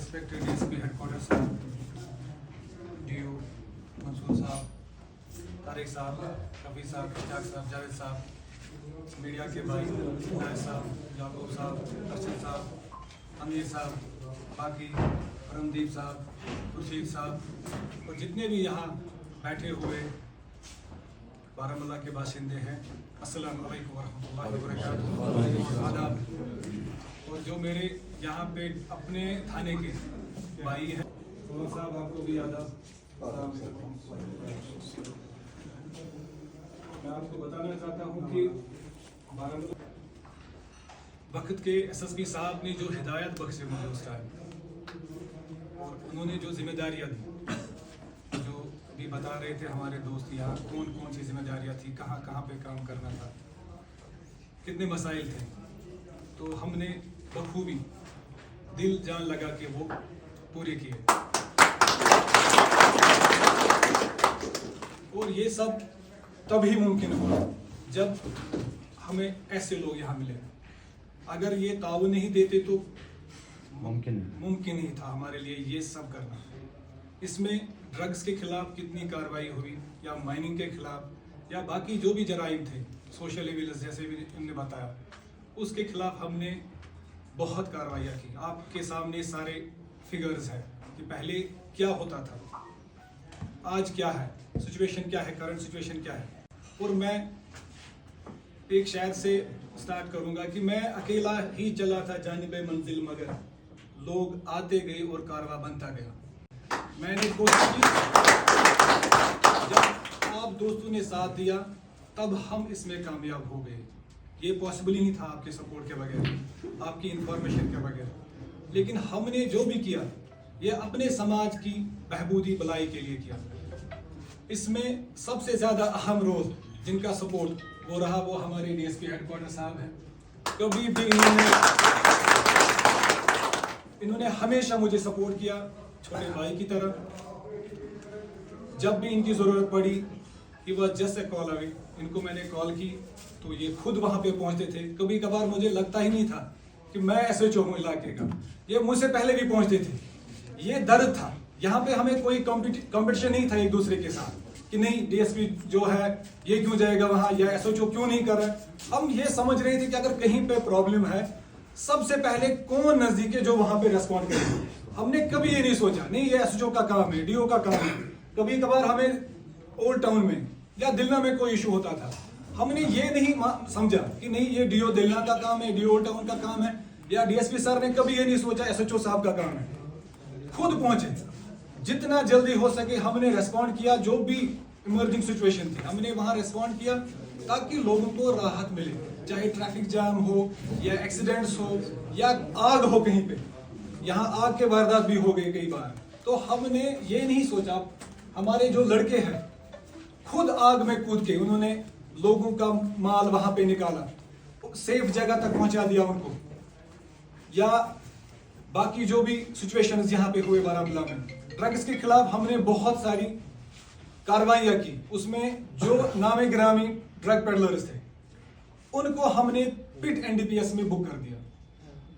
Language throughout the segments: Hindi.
respected DSP headquarters साहब, DO मंसूर साहब, तारिक साहब, कबीर साहब, इजाक साहब, जावेद साहब, मीडिया के भाई नायब साहब, याकूब साहब, अर्शद साहब, अमीर साहब, बाकी परमदीप साहब, खुर्शीद साहब और जितने भी यहाँ बैठे हुए बारामूला के बाशिंदे हैं, अस्सलाम वालेकुम वरहमतुल्लाहि वबरकातुहू। आदाब। और जो मेरे यहाँ पे अपने थाने के भाई हैं साहब, आपको भी आदाब। मैं आपको बताना चाहता हूँ कि बारामूला वक्त के SSP साहब ने जो हिदायत बख्शे मुझे उस टाइम और उन्होंने जो जिम्मेदारियाँ दी, जो भी बता रहे थे हमारे दोस्त यहाँ कौन कौन सी जिम्मेदारियाँ थी, कहाँ कहाँ पे काम करना था, कितने मसाइल थे, तो हमने बखूबी दिल जान लगा के वो पूरे किए। और ये सब तभी मुमकिन हुआ जब हमें ऐसे लोग यहाँ मिले। अगर ये ताउन नहीं देते तो मुमकिन ही था हमारे लिए ये सब करना। इसमें ड्रग्स के खिलाफ कितनी कार्रवाई हुई या माइनिंग के खिलाफ या बाकी जो भी जराइम थे, सोशल एविलेंस जैसे भी इन्होंने बताया, उसके खिलाफ हमने बहुत कार्रवाइयाँ की। आपके सामने सारे फिगर्स हैं कि पहले क्या होता था, आज क्या है, सिचुएशन क्या है, करंट सिचुएशन क्या है। और मैं एक शायर से स्टार्ट करूंगा कि मैं अकेला ही चला था जानिबे मंजिल, मगर लोग आते गए और कारवा बनता गया। मैंने कोशिश की, जब आप दोस्तों ने साथ दिया तब हम इसमें कामयाब हो गए। ये पॉसिबल ही नहीं था आपके सपोर्ट के बगैर, आपकी इंफॉर्मेशन के बगैर। लेकिन हमने जो भी किया ये अपने समाज की बहबूदी भलाई के लिए किया। इसमें सबसे ज़्यादा अहम रोल जिनका सपोर्ट वो रहा वो हमारे DSP हेडक्वार्टर साहब हैं। कभी भी इन्होंने हमेशा मुझे सपोर्ट किया छोटे भाई की तरह। जब भी इनकी ज़रूरत पड़ी कि वह जस्ट कॉल अवे, इनको मैंने कॉल की तो ये खुद वहाँ पे पहुँचते थे। कभी कभार मुझे लगता ही नहीं था कि मैं SHO हूँ इलाके का, ये मुझसे पहले भी पहुँचते थे। ये दर्द था, यहाँ पे हमें कोई कंपटीशन नहीं था एक दूसरे के साथ कि नहीं DSP जो है ये क्यों जाएगा वहाँ या SHO क्यों नहीं कर रहा है। हम ये समझ रहे थे कि अगर कहीं पे प्रॉब्लम है सबसे पहले कौन नजदीक है जो वहाँ पे रेस्पॉन्ड करे। हमने कभी ये नहीं सोचा नहीं ये SHO का काम है, DO का काम है। कभी कभार हमें ओल्ड टाउन में या दिलना में कोई इशू होता था, हमने ये नहीं समझा कि नहीं ये DO दिलना का काम है, DO ओल्ड टाउन का काम है, या DSP सर ने कभी ये नहीं सोचा SHO साहब का काम है। खुद पहुंचे, जितना जल्दी हो सके हमने रेस्पॉन्ड किया। जो भी इमर्जिंग सिचुएशन थी हमने वहां रेस्पॉन्ड किया ताकि लोगों को राहत मिले, चाहे ट्रैफिक जाम हो या एक्सीडेंट्स हो या आग हो कहीं पे। यहाँ आग के वारदात भी हो गए कई बार। तो हमने ये नहीं सोचा, हमारे जो लड़के हैं खुद आग में कूद के उन्होंने लोगों का माल वहां पे निकाला, सेफ जगह तक पहुंचा दिया उनको। या बाकी जो भी सिचुएशंस यहाँ पे हुए बारामूला में, ड्रग्स के खिलाफ हमने बहुत सारी कार्रवाइयाँ की। उसमें जो नामे ग्रामी ड्रग पेडलर्स थे उनको हमने पिट NDPS में बुक कर दिया।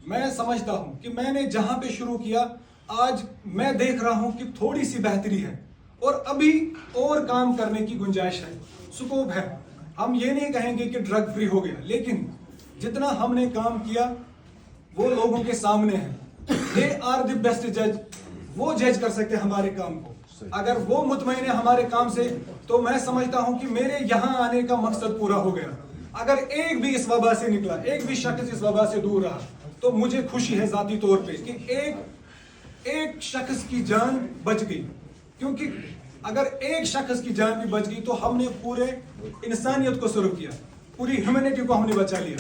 मैं समझता हूं कि मैंने जहां पे शुरू किया आज मैं देख रहा हूं कि थोड़ी सी बेहतरी है और अभी और काम करने की गुंजाइश है, स्कोप है। हम ये नहीं कहेंगे कि ड्रग फ्री हो गया, लेकिन जितना हमने काम किया वो लोगों के सामने है। दे आर द बेस्ट जज, वो जज कर सकते हैं हमारे काम को। अगर वो मुतमईन है हमारे काम से तो मैं समझता हूं कि मेरे यहाँ आने का मकसद पूरा हो गया। अगर एक भी इस वबा से निकला, एक भी शख्स इस वबा से दूर रहा, तो मुझे खुशी है जाती तौर पे कि एक शख्स की जान बच गई। क्योंकि अगर एक शख्स की जान भी बच गई तो हमने पूरे इंसानियत को सर्व किया, पूरी ह्यूमैनिटी को हमने बचा लिया।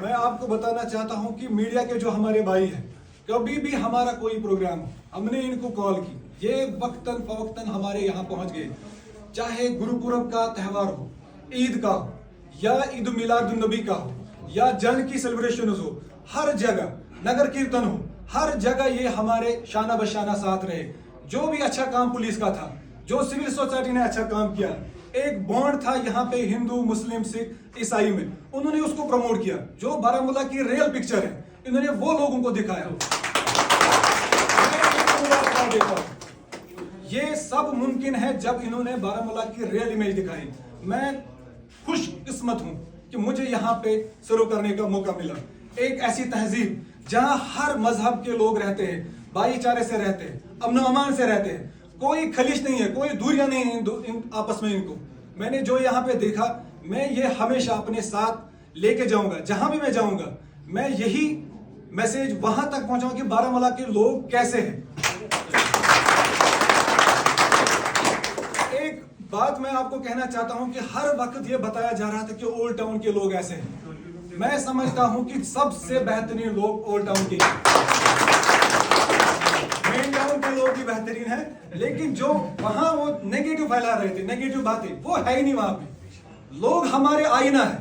मैं आपको बताना चाहता हूं कि मीडिया के जो हमारे भाई हैं, कभी भी हमारा कोई प्रोग्राम हो हमने इनको कॉल की, ये वक्तन फवक्तन हमारे यहाँ पहुंच गए। चाहे गुरुपुरब का त्यौहार हो, ईद का हो या ईद मिलादुन नबी का हो या जंग की सेलिब्रेशन हो, हर जगह नगर कीर्तन हो, हर जगह ये हमारे शाना बशाना साथ रहे। जो भी अच्छा काम पुलिस का था, जो सिविल सोसाइटी ने अच्छा काम किया, एक बॉन्ड था यहाँ पे हिंदू मुस्लिम सिख ईसाई में, उन्होंने उसको प्रमोट किया। जो बारामूला की रियल पिक्चर है इन्होंने वो लोगों को दिखाया। ये सब मुमकिन है जब इन्होंने बारामूला की रियल इमेज दिखाई। मैं खुशकिस्मत हूं कि मुझे यहाँ पे शुरू करने का मौका मिला। एक ऐसी तहजीब जहां हर मजहब के लोग रहते हैं, भाईचारे से रहते हैं, अमन अमान से रहते हैं, कोई खलिश नहीं है, कोई दूरियां नहीं है आपस में इनको। मैंने जो यहाँ पे देखा, मैं ये हमेशा अपने साथ लेके जाऊंगा। जहां भी मैं जाऊंगा मैं यही मैसेज वहां तक पहुंचाऊंगा कि बारामूला के लोग कैसे हैं। एक बात मैं आपको कहना चाहता हूं कि हर वक्त ये बताया जा रहा था कि ओल्ड टाउन के लोग ऐसे हैं। मैं समझता हूं कि सबसे बेहतरीन लोग ओल्ड टाउन के, मेन टाउन के लोग भी बेहतरीन है, लेकिन जो वहां वो नेगेटिव फैला रहे थे, नेगेटिव बातें, वो है ही नहीं वहां पे। लोग हमारे आईना है,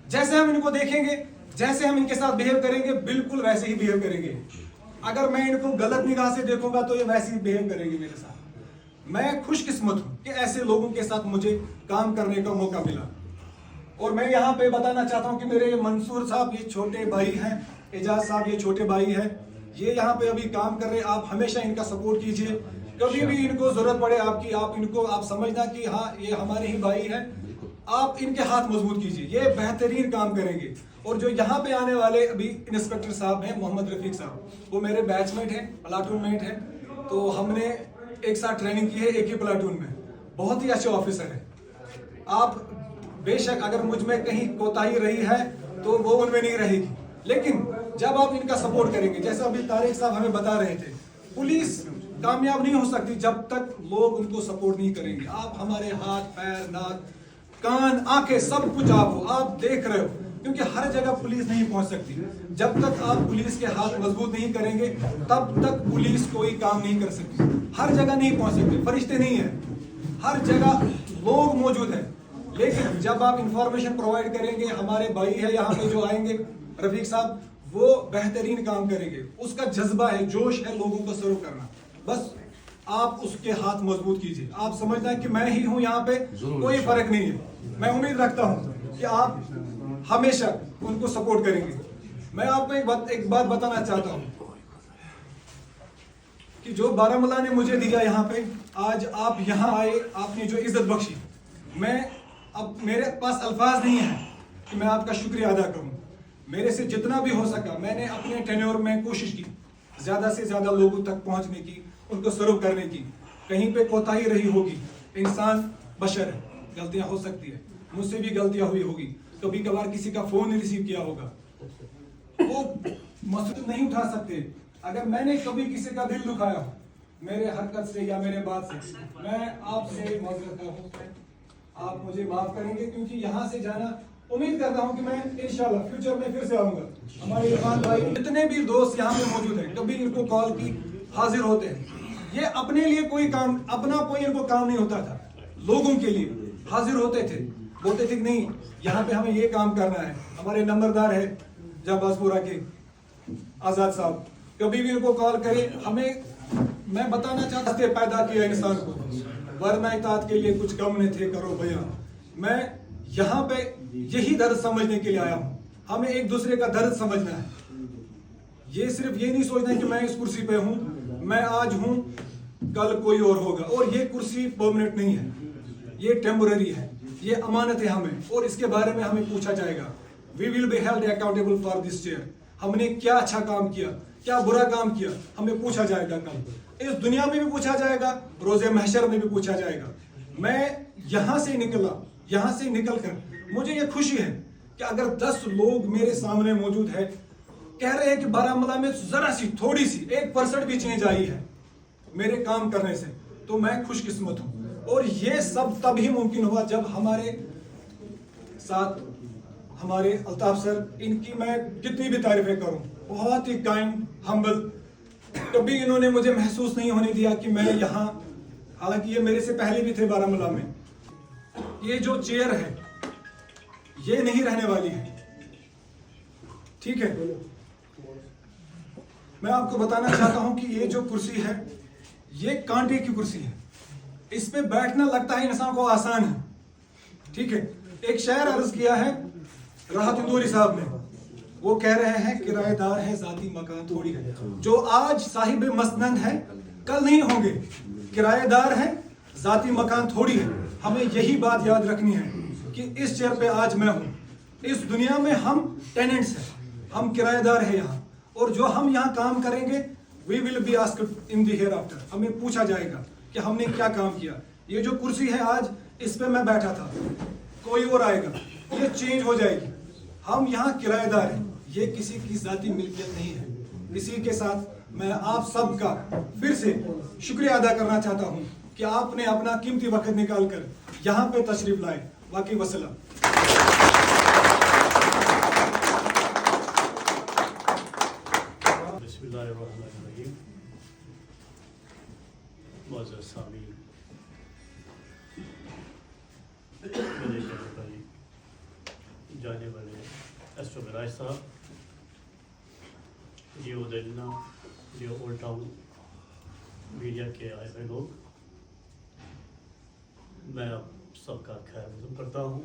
जैसे हम इनको देखेंगे, जैसे हम इनके साथ बिहेव करेंगे, बिल्कुल वैसे ही बिहेव करेंगे। अगर मैं इनको गलत निगाह से देखूंगा तो ये वैसे ही बिहेव करेंगे मेरे साथ। मैं खुशकिस्मत हूं कि ऐसे लोगों के साथ मुझे काम करने का मौका मिला। और मैं यहाँ पे बताना चाहता हूँ कि मेरे मंसूर साहब ये छोटे भाई हैं, एजाज साहब ये छोटे भाई हैं, ये यहाँ पे अभी काम कर रहे हैं। आप हमेशा इनका सपोर्ट कीजिए, कभी भी इनको जरूरत पड़े आपकी, आप समझना कि हाँ ये हमारे ही भाई हैं, आप इनके हाथ मजबूत कीजिए, ये बेहतरीन काम करेंगे। और जो यहाँ पे आने वाले अभी इंस्पेक्टर साहब हैं मोहम्मद रफीक साहब, वो मेरे बैचमेट हैं, प्लाटून मेट हैं, तो हमने एक साथ ट्रेनिंग की है एक ही प्लाटून में। बहुत ही अच्छे ऑफिसर है। आप बेशक अगर मुझ में कहीं कोताही रही है तो वो उनमें नहीं रहेगी, लेकिन जब आप इनका सपोर्ट करेंगे, जैसे अभी तारिक साहब हमें बता रहे थे, पुलिस कामयाब नहीं हो सकती जब तक लोग उनको सपोर्ट नहीं करेंगे। आप हमारे हाथ पैर नाक कान आंखें सब कुछ आप देख रहे हो, क्योंकि हर जगह पुलिस नहीं पहुंच सकती। जब तक आप पुलिस के हाथ मजबूत नहीं करेंगे तब तक पुलिस कोई काम नहीं कर सकती। हर जगह नहीं पहुंच सकते, फरिश्ते नहीं है, हर जगह लोग मौजूद हैं। लेकिन जब आप इंफॉर्मेशन प्रोवाइड करेंगे, हमारे भाई है यहाँ पे जो आएंगे रफीक साहब, वो बेहतरीन काम करेंगे। उसका जज्बा है, जोश है लोगों को सर्व करना, बस आप उसके हाथ मजबूत कीजिए। आप समझना है कि मैं ही हूं यहाँ पे, कोई फर्क नहीं है। मैं उम्मीद रखता हूं कि आप हमेशा उनको सपोर्ट करेंगे। मैं आपको एक बात बताना चाहता हूं कि जो बारामूला ने मुझे दिया यहाँ पे, आज आप यहाँ आए, आपने जो इज्जत बख्शी, अब मेरे पास अल्फाज नहीं है कि मैं आपका शुक्रिया अदा करूं। मेरे से जितना भी हो सका मैंने अपने टेन्योर में कोशिश की, ज्यादा से ज्यादा लोगों तक पहुंचने की, उनको सर्व करने की। कहीं पे कोताही रही होगी, इंसान बशर है, गलतियां हो सकती है, मुझसे भी गलतियां हुई होगी, कभी कभार किसी का फोन नहीं रिसीव किया होगा, वो मसला नहीं उठा सकते। अगर मैंने कभी किसी का दिल दुखाया हो मेरे हरकत से या मेरे बात से, मैं आपसे माजरत हूँ, आप मुझे माफ करेंगे, क्योंकि यहाँ से जाना, उम्मीद करता हूँ कि मैं इंशाल्लाह फ्यूचर में फिर से आऊंगा। हमारे इरफान भाई, जितने भी दोस्त यहाँ पे मौजूद हैं, कभी इनको कॉल की हाजिर होते हैं। ये अपने लिए कोई काम, अपना कोई इनको काम नहीं होता था, लोगों के लिए हाजिर होते थे, बोलते थे नहीं यहाँ पे हमें ये काम करना है। हमारे नंबरदार है जाबाजपुरा के आजाद साहब, कभी भी इनको कॉल करें, हमें, मैं बताना चाहता था, पैदा किया इंसान को, वरना इताअत के लिए कुछ कम नहीं थे, करो भैया। मैं यहाँ पे यही दर्द समझने के लिए आया हूँ। हमें एक दूसरे का दर्द समझना है। ये सिर्फ ये नहीं सोचना है कि मैं इस कुर्सी पे हूँ, मैं आज हूँ, कल कोई और होगा। और ये कुर्सी परमानेंट नहीं है, ये टेम्पररी है, ये अमानत है हमें, और इसके बारे में हमें पूछा जाएगा। We will be held accountable for this chair. हमने क्या अच्छा काम किया, क्या बुरा काम किया, हमें पूछा जाएगा। कल इस दुनिया में भी पूछा जाएगा, रोजे महशर में भी पूछा जाएगा। मैं यहाँ से निकल कर मुझे ये खुशी है कि अगर 10 लोग मेरे सामने मौजूद है, कह रहे हैं कि बारामूला में जरा सी, थोड़ी सी 1% भी चेंज आई है मेरे काम करने से, तो मैं खुशकिस्मत हूँ। और ये सब तभी मुमकिन हुआ जब हमारे साथ हमारे अल्ताफ सर, इनकी मैं कितनी भी तारीफें करूं, बहुत ही काइंड, हम्बल, कभी इन्होंने मुझे महसूस नहीं होने दिया कि मैं यहाँ, हालांकि ये मेरे से पहले भी थे बारामूला में। ये जो चेयर है ये नहीं रहने वाली है, ठीक है। मैं आपको बताना चाहता हूं कि ये जो कुर्सी है ये कांटे की कुर्सी है। इस पे बैठना लगता है इंसान को आसान है, ठीक है, एक शायर अर्ज किया है राहत इंदौरी साहब ने, वो कह रहे हैं किराएदार है जाती मकान थोड़ी है, जो आज साहिब मसनद है कल नहीं होंगे, किराएदार है जाती मकान थोड़ी है। हमें यही बात याद रखनी है कि इस चेयर पे आज मैं हूँ, इस दुनिया में हम टेनेंट्स हैं, हम किराएदार हैं यहाँ, और जो हम यहाँ काम करेंगे we will be asked in the hereafter, हमें पूछा जाएगा कि हमने क्या काम किया। ये जो कुर्सी है आज इस पे मैं बैठा था, कोई और आएगा, ये चेंज हो जाएगी। हम यहाँ किराएदार हैं, ये किसी की जाती मिल्कियत नहीं है। इसी के साथ मैं आप सबका फिर से शुक्रिया अदा करना चाहता हूँ कि आपने अपना कीमती वक्त निकाल कर यहाँ पे तशरीफ लाए। वाकई वसलाम। बिस्मिल्लाहिर्रहमानिर्रहीम। मुअज़्ज़ज़ सामीन, मेरे कहने पर जाने वाले एस्ट्रो मिराज साहब, जियो देलना, जियो ओल्ड टाउन मीडिया के आए हुए लोग, मैं आप सबका खैर मक़दम करता हूँ।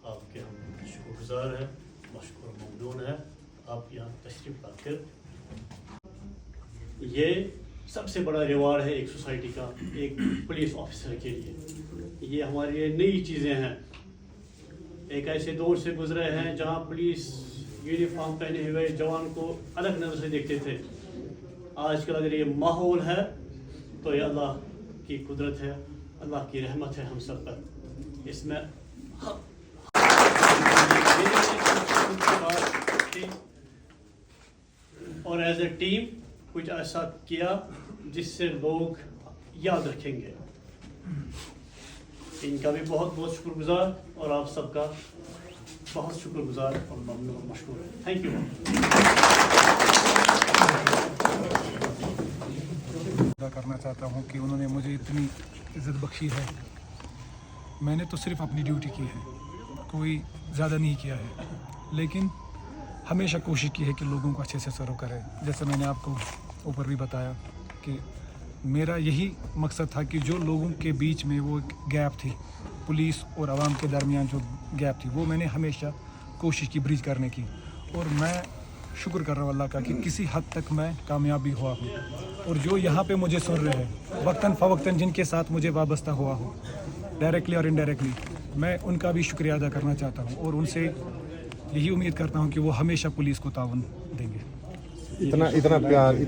आपके हम शुक्रगुज़ार हैं, मशकूर ममनून है आप यहाँ तशरीफ़ लाकर। ये सबसे बड़ा रिवार्ड है एक सोसाइटी का, एक पुलिस ऑफिसर के लिए। ये हमारे लिए नई चीज़ें हैं, एक ऐसे दौर से गुजरे हैं जहाँ पुलिस यूनिफॉर्म पहने हुए जवान को अलग नज़र से देखते थे। आजकल अगर ये माहौल है तो ये अल्लाह की कुदरत है, अल्लाह की रहमत है हम सब पर। इसमें और एज ए टीम कुछ ऐसा किया जिससे लोग याद रखेंगे। इनका भी बहुत बहुत शुक्रगुजार और आप सबका बहुत शुक्रगुजार और ममनून और मशकूर है। Thank you. करना चाहता हूँ कि उन्होंने मुझे इतनी इज्जत बख्शी है। मैंने तो सिर्फ अपनी ड्यूटी की है, कोई ज़्यादा नहीं किया है, लेकिन हमेशा कोशिश की है कि लोगों को अच्छे से सर्व करें। जैसे मैंने आपको ऊपर भी बताया कि मेरा यही मकसद था कि जो लोगों के बीच में वो गैप थी, पुलिस और आवाम के दरमियान जो गैप थी, वो मैंने हमेशा कोशिश की ब्रिज करने की। और मैं शुक्र कर रहा हूँ अल्लाह का कि किसी हद तक मैं कामयाब भी हुआ हूँ। और जो यहाँ पे मुझे सुन रहे हैं, वक्तन फ़वक्तन जिनके साथ मुझे वाबस्ता हुआ हो, डायरेक्टली और इनडायरेक्टली, मैं उनका भी शुक्रिया अदा करना चाहता हूँ और उनसे यही उम्मीद करता हूँ कि वो हमेशा पुलिस को ताउन देंगे। इतना प्यार